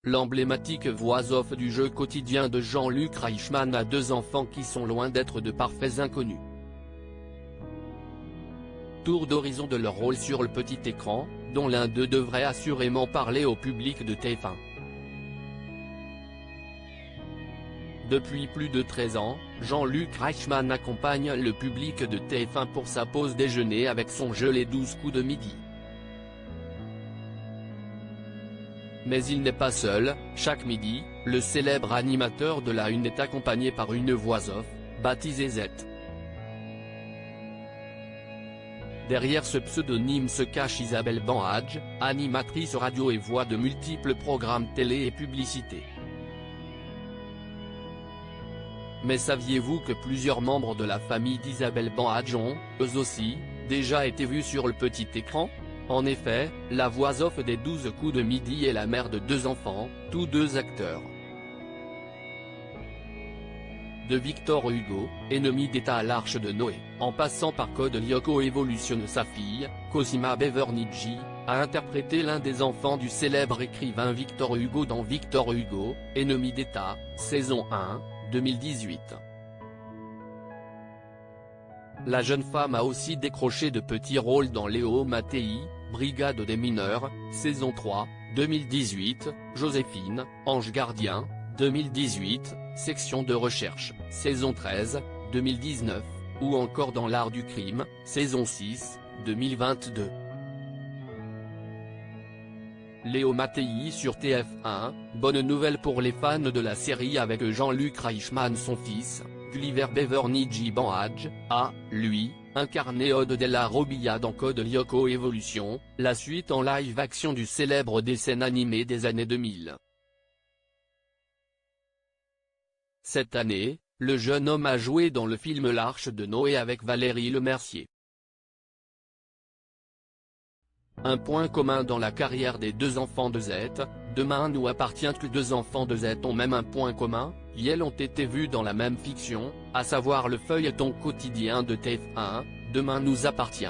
L'emblématique voix-off du jeu quotidien de Jean-Luc Reichmann a deux enfants qui sont loin d'être de parfaits inconnus. Tour d'horizon de leur rôle sur le petit écran, dont l'un d'eux devrait assurément parler au public de TF1. Depuis plus de 13 ans, Jean-Luc Reichmann accompagne le public de TF1 pour sa pause déjeuner avec son jeu Les 12 coups de midi. Mais il n'est pas seul, chaque midi, le célèbre animateur de la Une est accompagné par une voix-off, baptisée Z. Derrière ce pseudonyme se cache Isabelle Banhadj, animatrice radio et voix de multiples programmes télé et publicités. Mais saviez-vous que plusieurs membres de la famille d'Isabelle Banhadj ont, eux aussi, déjà été vus sur le petit écran? En effet, la voix-off des 12 coups de midi est la mère de deux enfants, tous deux acteurs. De Victor Hugo, ennemi d'État à l'Arche de Noé, en passant par Code Lyoko évolutionne sa fille, Cosima Bevernici, a interprété l'un des enfants du célèbre écrivain Victor Hugo dans Victor Hugo, ennemi d'État, saison 1, 2018. La jeune femme a aussi décroché de petits rôles dans Léo Mattei, Brigade des mineurs, saison 3, 2018, Joséphine, Ange gardien, 2018, Section de recherche, saison 13, 2019, ou encore dans L'art du crime, saison 6, 2022. Léo Mattei sur TF1, bonne nouvelle pour les fans de la série avec Jean-Luc Reichmann son fils, Gulliver Bevernici Banhadj, a, lui, incarné Odd della Robbia dans Code Lyoko Evolution, la suite en live-action du célèbre dessin animé des années 2000. Cette année, le jeune homme a joué dans le film L'Arche de Noé avec Valérie Lemercier. Un point commun dans la carrière des deux enfants de Z, Demain nous appartient que deux enfants de Z ont même un point commun, ils ont été vus dans la même fiction, à savoir le feuilleton quotidien de TF1, Demain nous appartient.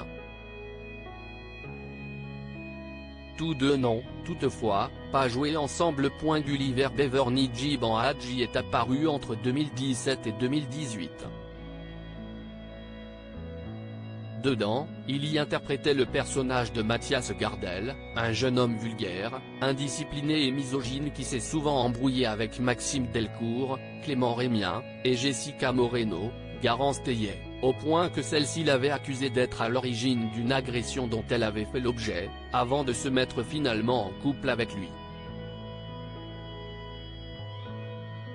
Tous deux n'ont, toutefois, pas joué ensemble. Gulliver Bevernici Banhadj y est apparu entre 2017 et 2018. Dedans, il y interprétait le personnage de Mathias Gardel, un jeune homme vulgaire, indiscipliné et misogyne qui s'est souvent embrouillé avec Maxime Delcourt, Clément Rémien, et Jessica Moreno, Garance Theillet, au point que celle-ci l'avait accusé d'être à l'origine d'une agression dont elle avait fait l'objet, avant de se mettre finalement en couple avec lui.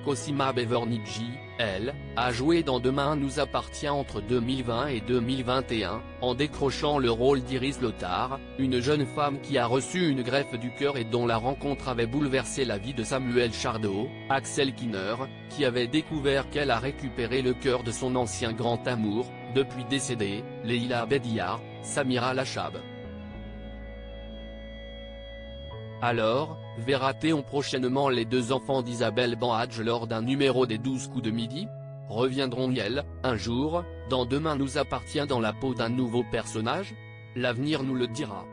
Cosima Bevernici, elle, a joué dans Demain nous appartient entre 2020 et 2021, en décrochant le rôle d'Iris Lothar, une jeune femme qui a reçu une greffe du cœur et dont la rencontre avait bouleversé la vie de Samuel Chardot, Axel Kinner, qui avait découvert qu'elle a récupéré le cœur de son ancien grand amour, depuis décédé, Leila Bediar, Samira Lachab. Alors, verra-t-on prochainement les deux enfants d'Isabelle Banhadj lors d'un numéro des 12 coups de midi? Reviendront-ils, un jour, dans Demain nous appartient dans la peau d'un nouveau personnage? L'avenir nous le dira.